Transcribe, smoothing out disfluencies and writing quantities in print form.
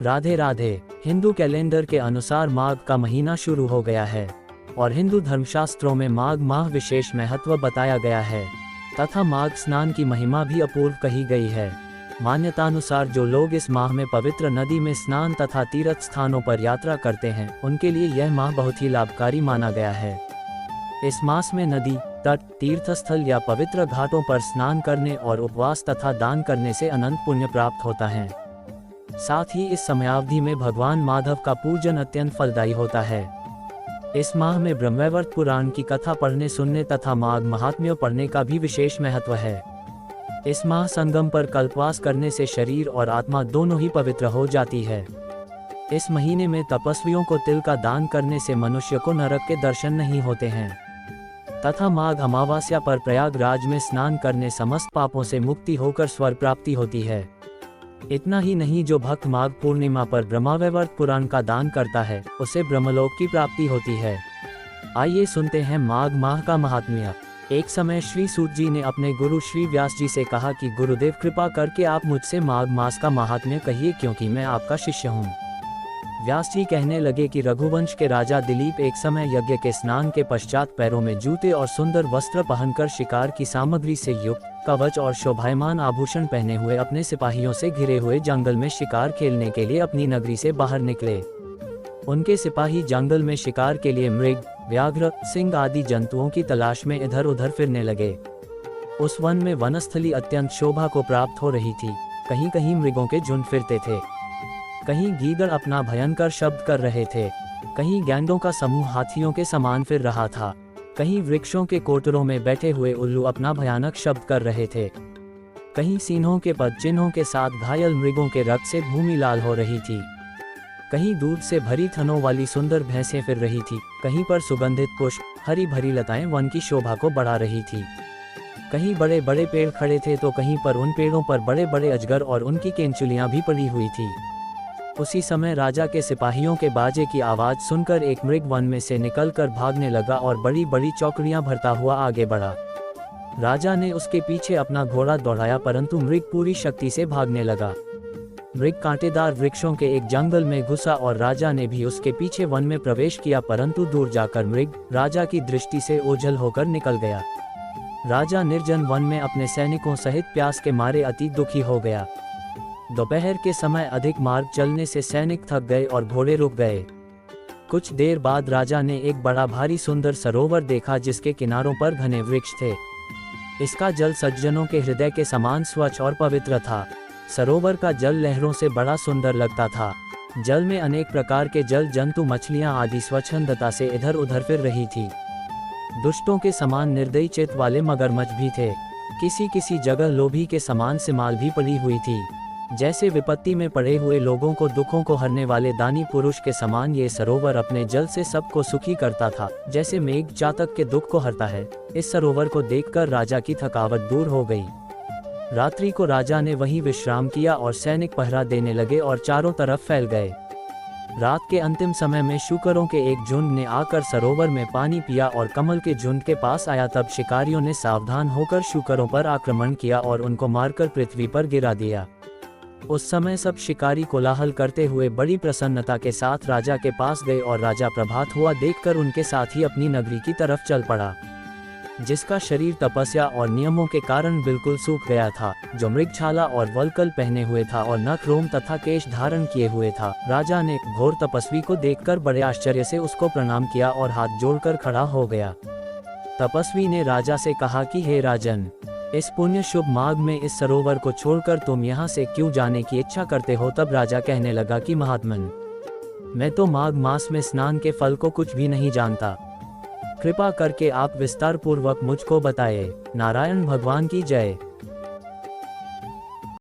Radhe Radhe. Hindu calendar के अनुसार माघ का महीना शुरू हो गया है और हिंदू धर्मशास्त्रों में माघ माह विशेष महत्व बताया गया है तथा माघ स्नान की महिमा भी अपूर्व कही गई है। मान्यतानुसार जो लोग इस माह में पवित्र नदी में स्नान तथा तीर्थ स्थानों पर यात्रा करते हैं उनके लिए यह माह बहुत ही लाभकारी माना गया है। इस मास में नदी, तट, तीर्थस्थल या पवित्र घाटों पर स्नान करने और उपवास तथा दान करने से अनंत पुण्य प्राप्त होता है। साथ ही इस समयावधि में भगवान माधव का पूजन अत्यंत फलदायी होता है। इस माह में ब्रह्मवैवर्त पुराण की कथा पढ़ने सुनने तथा माघ महात्म्य पढ़ने का भी विशेष महत्व है। इस माह संगम पर कल्पवास करने से शरीर और आत्मा दोनों ही पवित्र हो जाती है। इस महीने में तपस्वियों को तिल का दान करने से मनुष्य को नरक के दर्शन नहीं होते हैं तथा माघ अमावस्या पर प्रयागराज में स्नान करने समस्त पापों से मुक्ति होकर स्वर्ग प्राप्ति होती है। इतना ही नहीं, जो भक्त माघ पूर्णिमा पर ब्रह्मवैवर्त पुराण का दान करता है उसे ब्रह्मलोक की प्राप्ति होती है। आइए सुनते हैं माघ माह का महात्म्य। एक समय श्री सूत जी ने अपने गुरु श्री व्यास जी से कहा कि गुरुदेव, कृपा करके आप मुझसे माघ मास का महात्म्य कहिए, क्योंकि मैं आपका शिष्य हूँ। व्यास जी कहने लगे कि रघुवंश के राजा दिलीप एक समय यज्ञ के स्नान के पश्चात पैरों में जूते और सुंदर वस्त्र पहनकर शिकार की सामग्री से युक्त कवच और शोभायमान आभूषण पहने हुए अपने सिपाहियों से घिरे हुए जंगल में शिकार खेलने के लिए अपनी नगरी से बाहर निकले। उनके सिपाही जंगल में शिकार के लिए मृग, व्याघ्र, सिंह आदि जंतुओं की तलाश में इधर उधर फिरने लगे। उस वन में वनस्थली अत्यंत शोभा को प्राप्त हो रही थी। कहीं कहीं मृगों के झुंड फिरते थे, कहीं गीदड़ अपना भयंकर शब्द कर रहे थे, कहीं गैंडों का समूह हाथियों के समान फिर रहा था, कहीं वृक्षों के कोटरों में बैठे हुए उल्लू अपना भयानक शब्द कर रहे थे, कहीं सिंहों के पद चिन्हों के साथ घायल मृगों के रक्त से भूमि लाल हो रही थी, कहीं दूध से भरी थनों वाली सुंदर भैंसें फिर रही थी, कहीं पर सुगंधित पुष्प, हरी भरी लताएं वन की शोभा को बढ़ा रही थी, कहीं बड़े बड़े पेड़ खड़े थे तो कहीं पर उन पेड़ों पर बड़े बड़े अजगर और उनकी केंचुलियां भी पड़ी हुई थी। उसी समय राजा के सिपाहियों के बाजे की आवाज सुनकर एक मृग वन में से निकलकर भागने लगा और बड़ी बड़ी चौकड़ियां भरता हुआ आगे बढ़ा। राजा ने उसके पीछे अपना घोड़ा दौड़ाया, परंतु मृग पूरी शक्ति से भागने लगा। मृग कांटेदार वृक्षों के एक जंगल में घुसा और राजा ने भी उसके पीछे वन में प्रवेश किया, परंतु दूर जाकर मृग राजा की दृष्टि से ओझल होकर निकल गया। राजा निर्जन वन में अपने सैनिकों सहित प्यास के मारे अति दुखी हो गया। दोपहर के समय अधिक मार्ग चलने से सैनिक थक गए और घोड़े रुक गए। कुछ देर बाद राजा ने एक बड़ा भारी सुंदर सरोवर देखा जिसके किनारों पर घने वृक्ष थे। इसका जल सज्जनों के हृदय के समान स्वच्छ और पवित्र था। सरोवर का जल लहरों से बड़ा सुंदर लगता था। जल में अनेक प्रकार के जल जंतु, मछलियां आदि स्वच्छंदता से इधर उधर फिर रही थी। दुष्टों के समान निर्दयी चित्त वाले मगरमच्छ भी थे। किसी किसी जगह लोभी के समान सिमाल भी पड़ी हुई थी। जैसे विपत्ति में पड़े हुए लोगों को दुखों को हरने वाले दानी पुरुष के समान ये सरोवर अपने जल से सबको सुखी करता था, जैसे मेघ चातक के दुख को हरता है। इस सरोवर को देखकर राजा की थकावट दूर हो गई। रात्रि को राजा ने वहीं विश्राम किया और सैनिक पहरा देने लगे और चारों तरफ फैल गए। रात के अंतिम समय में शूकरों के एक झुंड ने आकर सरोवर में पानी पिया और कमल के झुंड के पास आया। तब शिकारियों ने सावधान होकर शूकरों पर आक्रमण किया और उनको मारकर पृथ्वी पर गिरा दिया। उस समय सब शिकारी कोलाहल करते हुए बड़ी प्रसन्नता के साथ राजा के पास गए और राजा प्रभात हुआ देखकर उनके साथ ही अपनी नगरी की तरफ चल पड़ा, जिसका शरीर तपस्या और नियमों के कारण बिल्कुल सूख गया था, जो मृगछाला और वल्कल पहने हुए था और नख रोम तथा केश धारण किए हुए था। राजा ने घोर तपस्वी को देखकर बड़े आश्चर्य से उसको प्रणाम किया और हाथ जोड़कर खड़ा हो गया। तपस्वी ने राजा से कहा कि हे राजन, इस पुण्य शुभ माघ में इस सरोवर को छोड़कर तुम यहाँ से क्यों जाने की इच्छा करते हो? तब राजा कहने लगा कि महात्मन, मैं तो माघ मास में स्नान के फल को कुछ भी नहीं जानता। कृपा करके आप विस्तार पूर्वक मुझको बताएं। नारायण भगवान की जय।